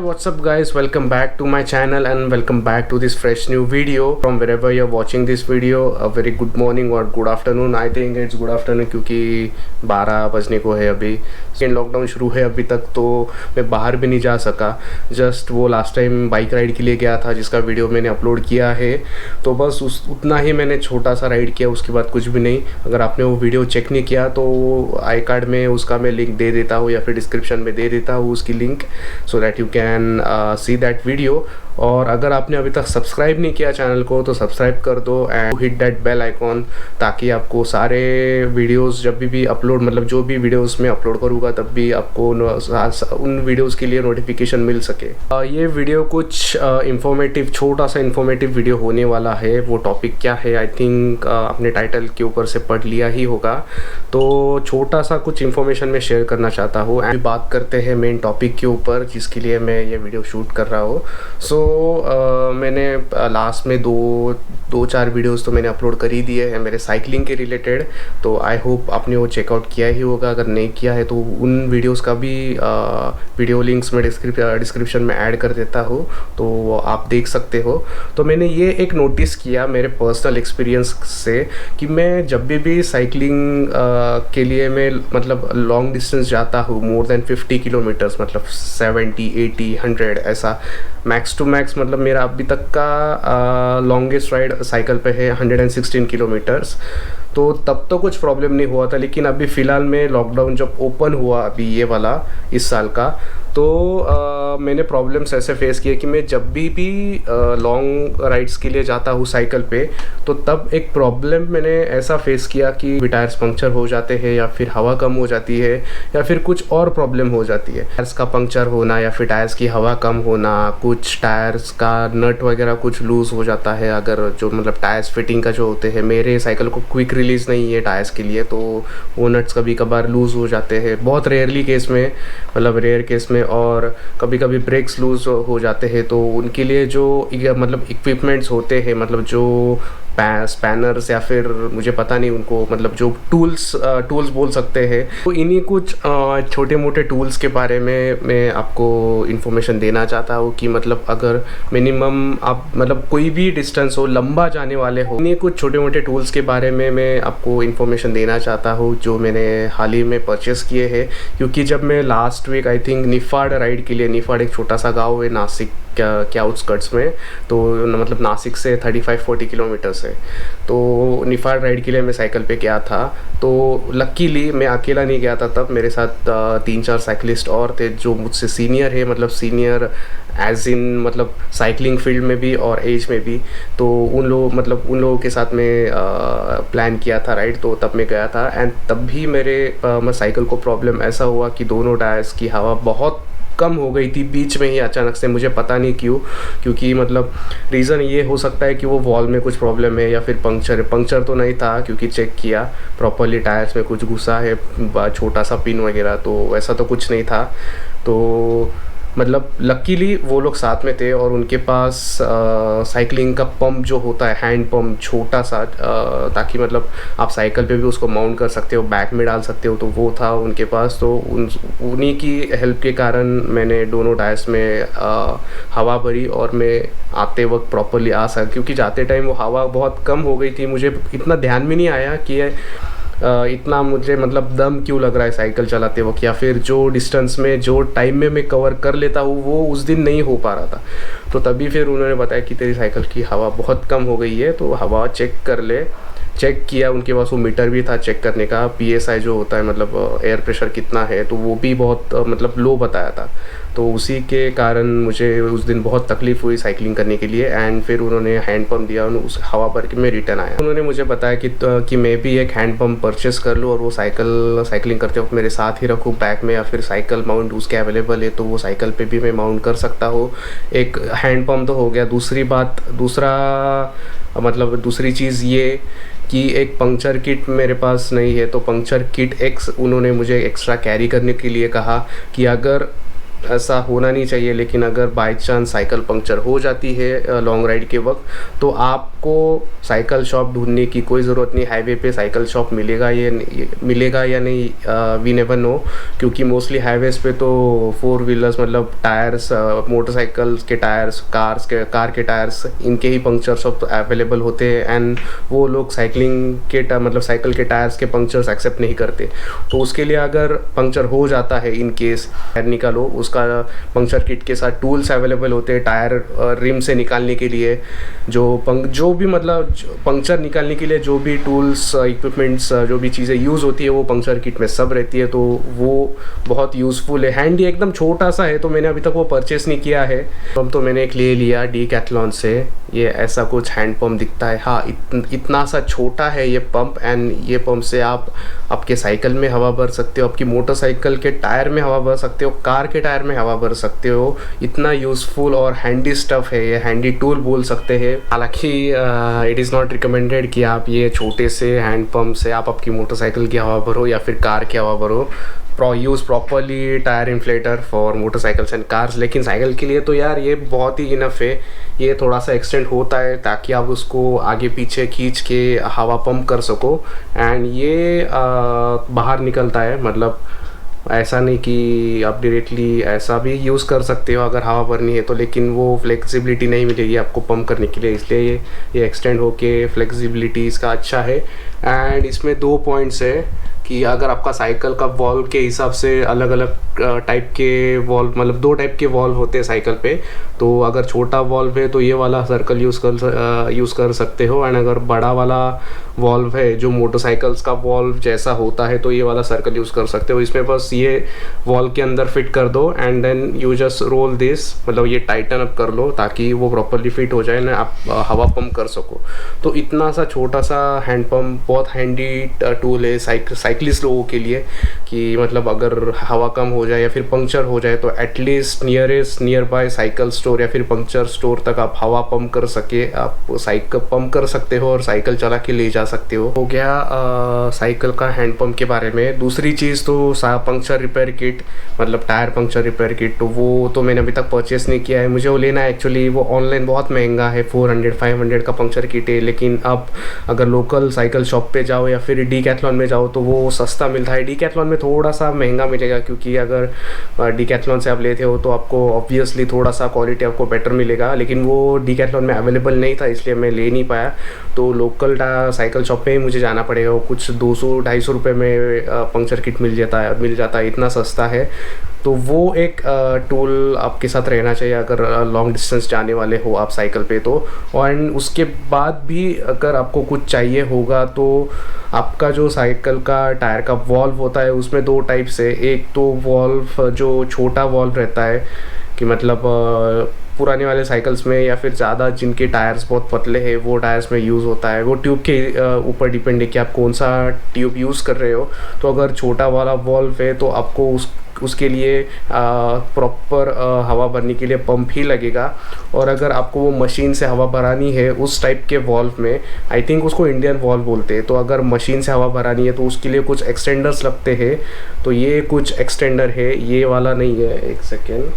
what's up guys, welcome back to my channel and welcome back to this fresh new video from wherever you're watching this video. A very good morning or good afternoon. I think it's good afternoon क्योंकि 12 बजने को है अभी। Second lockdown शुरू है अभी तक तो मैं बाहर भी नहीं जा सका। जस्ट वो लास्ट टाइम बाइक राइड के लिए गया था जिसका वीडियो मैंने अपलोड किया है, तो बस उतना ही मैंने छोटा सा राइड किया, उसके बाद कुछ भी नहीं। अगर आपने वो वीडियो चेक नहीं किया तो आई कार्ड में उसका मैं लिंक दे देता हूँ या फिर डिस्क्रिप्शन में दे देता हूँ उसकी link, so that you can see that video. और अगर आपने अभी तक सब्सक्राइब नहीं किया चैनल को तो सब्सक्राइब कर दो and hit that bell icon, ताकि आपको सारे वीडियोस जब भी अपलोड मतलब जो भी वीडियोस में अपलोड करूँगा तब भी आपको उन वीडियोस के लिए नोटिफिकेशन मिल सके। ये वीडियो कुछ इंफॉर्मेटिव, छोटा सा इंफॉर्मेटिव वीडियो होने वाला है। वो टॉपिक क्या है आई थिंक अपने टाइटल के ऊपर से पढ़ लिया ही होगा, तो छोटा सा कुछ इन्फॉर्मेशन मैं शेयर करना चाहता हूँ। एंड बात करते हैं मेन टॉपिक के ऊपर जिसके लिए मैं ये वीडियो शूट कर रहा हूँ। सो मैंने लास्ट में दो चार वीडियोस तो मैंने अपलोड कर ही दिए हैं मेरे साइकिलिंग के रिलेटेड, तो आई होप आपने वो चेकआउट किया ही होगा। अगर नहीं किया है तो उन वीडियोस का भी वीडियो लिंक्स में डिस्क्रिप्शन में ऐड कर देता हूँ, तो आप देख सकते हो। तो मैंने ये एक नोटिस किया मेरे पर्सनल एक्सपीरियंस से कि मैं जब भी साइकिलिंग के लिए मैं मतलब लॉन्ग डिस्टेंस जाता हूँ, मोर देन 50 किलोमीटर्स, मतलब 70, 80, 100 ऐसा मैक्स टू मैक्स, मतलब मेरा अभी तक का लॉन्गेस्ट राइड साइकिल पे है 116 किलोमीटर्स। तो तब तो कुछ प्रॉब्लम नहीं हुआ था, लेकिन अभी फ़िलहाल में लॉकडाउन जब ओपन हुआ अभी ये वाला इस साल का, तो मैंने प्रॉब्लम्स ऐसे फेस किए कि मैं जब भी लॉन्ग राइड्स के लिए जाता हूँ साइकिल पे, तो तब एक प्रॉब्लम मैंने ऐसा फेस किया कि टायर्स पंक्चर हो जाते हैं या फिर हवा कम हो जाती है या फिर कुछ और प्रॉब्लम हो जाती है। टायर्स का पंक्चर होना या फिर टायर्स की हवा कम होना, कुछ टायर्स का नट वगैरह कुछ लूज़ हो जाता है। अगर जो मतलब टायर्स फिटिंग का जो होते हैं, मेरे साइकिल को क्विक रिलीज़ नहीं है टायर्स के लिए, तो वो नट्स कभी कभार लूज़ हो जाते हैं, बहुत रेयरली केस में, मतलब रेयर केस में। और कभी कभी ब्रेक्स लूज़ हो जाते हैं, तो उनके लिए जो मतलब इक्विपमेंट्स होते हैं, मतलब जो स्पैनर्स या फिर मुझे पता नहीं उनको, मतलब जो टूल्स बोल सकते हैं, तो इन्हीं कुछ छोटे मोटे टूल्स के बारे में मैं आपको इन्फॉर्मेशन देना चाहता हूँ कि मतलब अगर मिनिमम आप मतलब कोई भी डिस्टेंस हो, लंबा जाने वाले हो, इन्हीं कुछ छोटे मोटे टूल्स के बारे में मैं आपको इन्फॉर्मेशन देना चाहता हूँ जो मैंने हाल ही में परचेस किए हैं। क्योंकि जब मैं last week I think Niphad ride के लिए, निफाड़ एक छोटा सा गाँव है नासिक के आउटस्कर्ट्स में, तो मतलब नासिक से 35-40 किलोमीटर्स है, तो निफाड़ राइड के लिए मैं साइकिल पे गया था। तो लकीली मैं अकेला नहीं गया था, तब मेरे साथ 3-4 साइकिलिस्ट और थे जो मुझसे सीनियर है, मतलब सीनियर एज इन मतलब साइकिलिंग फील्ड में भी और एज में भी। तो उन लोगों के साथ मैं प्लान किया था राइड, तो तब मैं गया था। एंड तब भी मेरे साइकिल को प्रॉब्लम ऐसा हुआ कि दोनों टायर्स की हवा बहुत कम हो गई थी बीच में ही अचानक से, मुझे पता नहीं क्यों। क्योंकि मतलब रीज़न ये हो सकता है कि वो वॉल में कुछ प्रॉब्लम है या फिर पंक्चर तो नहीं था, क्योंकि चेक किया प्रॉपरली टायर्स में कुछ घुसा है छोटा सा पिन वगैरह, तो वैसा तो कुछ नहीं था। तो मतलब लकीली वो लोग साथ में थे और उनके पास साइकिलिंग का पंप जो होता है, हैंड पंप छोटा सा, ताकि मतलब आप साइकिल पे भी उसको माउंट कर सकते हो, बैक में डाल सकते हो, तो वो था उनके पास। तो उन्हीं की हेल्प के कारण मैंने दोनों टायर्स में हवा भरी और मैं आते वक्त प्रॉपरली आ सका। क्योंकि जाते टाइम वो हवा बहुत कम हो गई थी, मुझे इतना ध्यान भी नहीं आया कि इतना मुझे मतलब दम क्यों लग रहा है साइकिल चलाते वक्त, या फिर जो डिस्टेंस में जो टाइम में मैं कवर कर लेता हूँ वो उस दिन नहीं हो पा रहा था। तो तभी फिर उन्होंने बताया कि तेरी साइकिल की हवा बहुत कम हो गई है, तो हवा चेक कर ले। चेक किया, उनके पास वो मीटर भी था चेक करने का, PSI जो होता है मतलब एयर प्रेशर कितना है, तो वो भी बहुत मतलब लो बताया था। तो उसी के कारण मुझे उस दिन बहुत तकलीफ़ हुई साइकिलिंग करने के लिए। एंड फिर उन्होंने हैंड पंप दिया, उस हवा भर के मैं रिटर्न आया। उन्होंने मुझे बताया कि मैं भी एक हैंड पंप परचेस कर लूँ और वो साइकिलिंग करते वक्त मेरे साथ ही रखूँ बैग में, या फिर साइकिल माउंट उसके अवेलेबल है तो वो साइकिल पे भी मैं माउंट कर सकता हूँ। एक हैंड पंप तो हो गया। दूसरी चीज़ ये कि एक पंक्चर किट मेरे पास नहीं है, तो पंक्चर किट उन्होंने मुझे एक्स्ट्रा कैरी करने के लिए कहा कि अगर ऐसा होना नहीं चाहिए, लेकिन अगर बाय चांस साइकिल पंक्चर हो जाती है लॉन्ग राइड के वक्त तो आपको साइकिल शॉप ढूंढने की कोई ज़रूरत नहीं। हाईवे पे साइकिल शॉप मिलेगा या नहीं, वी नेवर नो, क्योंकि मोस्टली हाईवेज़ पे तो 4 व्हीलर्स मतलब टायर्स, मोटरसाइकिल्स के टायर्स, कार के टायर्स, इनके ही पंक्चर शॉप अवेलेबल होते हैं। एंड वो लोग साइकिलिंग के मतलब साइकिल के टायर्स के पंक्चर्स एक्सेप्ट नहीं करते। तो उसके लिए अगर पंक्चर हो जाता है इन केस, टायर निकालो, उसका पंक्चर किट के साथ टूल्स अवेलेबल होते हैं टायर रिम से निकालने के लिए। जो भी मतलब पंक्चर निकालने के लिए जो भी टूल्स, इक्विपमेंट्स, जो भी चीज़ें यूज़ होती है वो पंक्चर किट में सब रहती है। तो वो बहुत यूज़फुल है, हैंडी, एकदम छोटा सा है। तो मैंने अभी तक वो परचेस नहीं किया है। पंप तो मैंने एक ले लिया डीकैथलॉन से। ये ऐसा कुछ हैंड पंप दिखता है। हाँ, इतना सा छोटा है ये पंप। एंड ये पंप से आप आपके साइकिल में हवा भर सकते हो, आपकी मोटरसाइकिल के टायर में हवा भर सकते हो, कार के टायर में हवा भर सकते हो। इतना यूज़फुल और हैंडी स्टफ़ है ये, हैंडी टूल बोल सकते हैं। हालांकि इट इज़ नॉट रिकमेंडेड कि आप ये छोटे से हैंड पंप से आप आपकी मोटरसाइकिल की हवा भरो या फिर कार की हवा भरो। Use properly tyre inflator for motorcycles and cars. लेकिन साइकिल के लिए तो यार ये बहुत ही इनफ है। ये थोड़ा सा एक्सटेंड होता है ताकि आप उसको आगे पीछे खींच के हवा पंप कर सको। एंड ये बाहर निकलता है, मतलब ऐसा नहीं कि आप डायरेक्टली ऐसा भी यूज़ कर सकते हो अगर हवा भरनी है तो, लेकिन वो फ्लेक्सिबिलिटी नहीं मिलेगी आपको पंप करने के लिए। इसलिए ये एक्सटेंड होके फ्लेक्सिबिलिटी इसका अच्छा है। एंड इसमें 2 पॉइंट्स है कि अगर आपका साइकिल का वॉल्व के हिसाब से अलग अलग टाइप के वॉल्व, मतलब 2 टाइप के वॉल्व होते हैं साइकिल पे। तो अगर छोटा वॉल्व है तो ये वाला सर्कल यूज़ कर सकते हो। एंड अगर बड़ा वाला वॉल्व है जो मोटरसाइकिल्स का वॉल्व जैसा होता है तो ये वाला सर्कल यूज़ कर सकते हो। इसमें बस ये वॉल्व के अंदर फिट कर दो and then you just roll this, मतलब ये टाइटन अप कर लो ताकि वो प्रॉपरली फिट हो जाए ना, आप हवा पंप कर सको। तो इतना सा छोटा सा हैंड पंप बहुत हैंडी टूल है साइकिलिस्ट लोगों के लिए, कि मतलब अगर हवा कम हो जाए या फिर पंक्चर हो जाए तो at least near by cycle store या फिर पंक्चर स्टोर तक आप हवा पंप कर सके, आप साइकिल पंप कर सकते हो और साइकिल चला के ले जा सकते हो गया साइकिल का हैंड पंप के बारे में। दूसरी चीज़ तो पंक्चर रिपेयर किट, मतलब टायर पंक्चर रिपेयर किट, तो वो तो मैंने अभी तक परचेस नहीं किया है। मुझे वो लेना है एक्चुअली। वो ऑनलाइन बहुत महंगा है, 400-500 का पंक्चर किट है। लेकिन अब अगर लोकल साइकिल शॉप पे जाओ या फिर डीकैथलॉन में जाओ तो वो सस्ता मिलता है। डीकैथलॉन में थोड़ा सा महंगा मिलेगा, क्योंकि अगर डीकैथलॉन से आप लेते हो तो आपको ऑब्वियसली थोड़ा सा क्वालिटी आपको बेटर मिलेगा। लेकिन वो डीकैथलॉन में अवेलेबल नहीं था इसलिए मैं ले नहीं पाया। तो लोकल साइकिल शॉप पे ही मुझे जाना पड़ेगा। वो कुछ 200-250 रुपये में पंक्चर किट मिल जाता है, इतना सस्ता है। तो वो एक टूल आपके साथ रहना चाहिए अगर लॉन्ग डिस्टेंस जाने वाले हो आप साइकिल पे तो। और उसके बाद भी अगर आपको कुछ चाहिए होगा तो आपका जो साइकिल का टायर का वॉल्व होता है उसमें 2 टाइप से। एक तो वॉल्व जो छोटा वॉल्व रहता है, कि मतलब पुराने वाले साइकिल्स में या फिर ज़्यादा जिनके टायर्स बहुत पतले हैं वो टायर्स में यूज़ होता है। वो ट्यूब के ऊपर डिपेंड है कि आप कौन सा ट्यूब यूज़ कर रहे हो। तो अगर छोटा वाला वॉल्व है तो आपको उसके लिए प्रॉपर हवा भरने के लिए पंप ही लगेगा। और अगर आपको वो मशीन से हवा भरानी है उस टाइप के वॉल्व में, आई थिंक उसको इंडियन वॉल्व बोलते हैं, तो अगर मशीन से हवा भरानी है तो उसके लिए कुछ एक्सटेंडर्स लगते हैं। तो ये कुछ एक्सटेंडर है, ये वाला नहीं है, एक सेकेंड,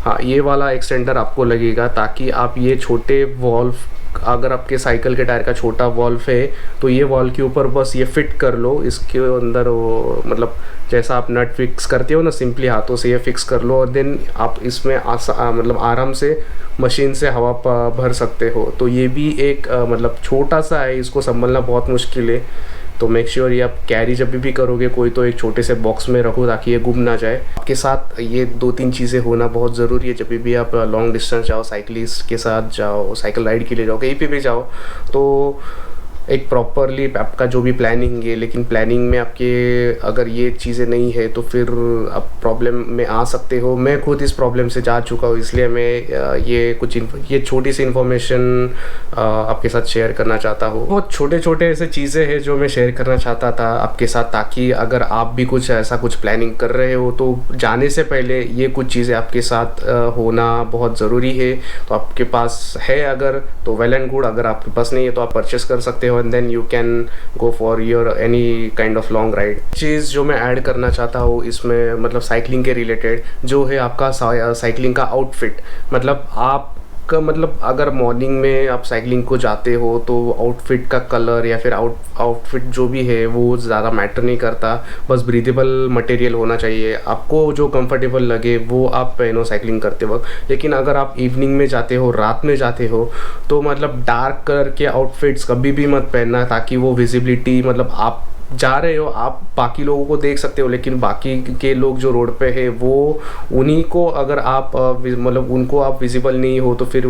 हाँ ये वाला एक्सटेंडर आपको लगेगा ताकि आप ये छोटे वॉल्व, अगर आपके साइकिल के टायर का छोटा वॉल्व है तो ये वॉल्व के ऊपर बस ये फिट कर लो। इसके अंदर वो मतलब जैसा आप नट फिक्स करते हो ना सिंपली हाथों से, ये फिक्स कर लो और देन आप इसमें मतलब आराम से मशीन से हवा भर सकते हो। तो ये भी एक मतलब छोटा सा है, इसको संभालना बहुत मुश्किल है। तो मेक श्योर ये आप कैरी जब भी करोगे कोई तो एक छोटे से बॉक्स में रखो ताकि ये गुम ना जाए। आपके साथ ये 2-3 चीज़ें होना बहुत ज़रूरी है जब भी आप लॉन्ग डिस्टेंस जाओ, साइकिलिस्ट के साथ जाओ, साइकिल राइड के लिए जाओ, कहीं पे भी जाओ। तो एक प्रॉपरली आपका जो भी प्लानिंग है, लेकिन प्लानिंग में आपके अगर ये चीज़ें नहीं है तो फिर आप प्रॉब्लम में आ सकते हो। मैं खुद इस प्रॉब्लम से जा चुका हूँ, इसलिए मैं ये छोटी सी इन्फॉर्मेशन आपके साथ शेयर करना चाहता हूँ। बहुत छोटे ऐसे चीज़ें हैं जो मैं शेयर करना चाहता था आपके साथ, ताकि अगर आप भी कुछ ऐसा कुछ प्लानिंग कर रहे हो तो जाने से पहले ये कुछ चीज़ें आपके साथ होना बहुत ज़रूरी है। तो आपके पास है अगर तो वेल एंड गुड, अगर आपके पास नहीं है तो आप परचेस कर सकते हो हो and then you can go for your any kind of long ride. चीज़ जो मैं ऐड करना चाहता हूँ इसमें मतलब साइकिलिंग के रिलेटेड जो है आपका साइकिलिंग का आउटफिट। मतलब आप का मतलब अगर मॉर्निंग में आप साइकिलिंग को जाते हो तो आउटफिट का कलर या फिर आउटफिट जो भी है वो ज़्यादा मैटर नहीं करता, बस ब्रीदेबल मटेरियल होना चाहिए, आपको जो कंफर्टेबल लगे वो आप पहनो साइकिलिंग करते वक्त। लेकिन अगर आप इवनिंग में जाते हो, रात में जाते हो, तो मतलब डार्क कलर के आउटफिट्स कभी भी मत पहनना, ताकि वो विजिबिलिटी मतलब आप जा रहे हो, आप बाकी लोगों को देख सकते हो लेकिन बाकी के लोग जो रोड पे है वो उन्हीं को अगर आप मतलब उनको आप विजिबल नहीं हो तो फिर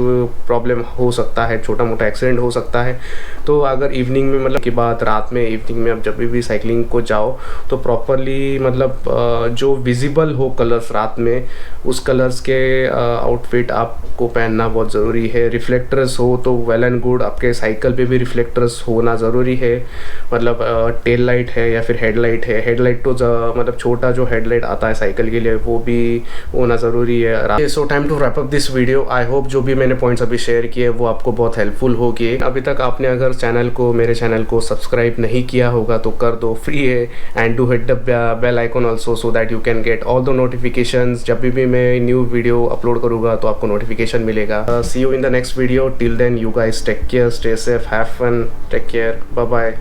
प्रॉब्लम हो सकता है, छोटा मोटा एक्सीडेंट हो सकता है। तो अगर इवनिंग में मतलब के बाद रात में इवनिंग में आप जब भी साइकिलिंग को जाओ तो प्रॉपरली मतलब जो विजिबल हो कलर्स रात में, उस कलर्स के आउटफिट आपको पहनना बहुत ज़रूरी है। रिफ्लेक्टर्स हो तो वेल एंड गुड, आपके साइकिल पे भी रिफ्लेक्टर्स होना ज़रूरी है। मतलब टेल लाइट है या फिर हेडलाइट है, हेडलाइट तो मतलब छोटा जो हेडलाइट आता है साइकिल के लिए वो भी होना ज़रूरी है। So time to wrap up this video. I hope जो भी मैंने पॉइंट्स अभी शेयर किए वो आपको बहुत हेल्पफुल होगी। अभी तक आपने अगर मेरे चैनल को सब्सक्राइब नहीं किया होगा तो कर दो, फ्री है। And to hit the bell icon also so that you can get all the notifications. जब भी मैं न्यू वीडियो अपलोड करूँगा तो आपको नोटिफिकेशन मिलेगा। See you in the next video. Till then you guys take care, stay safe, have fun, take care, bye bye.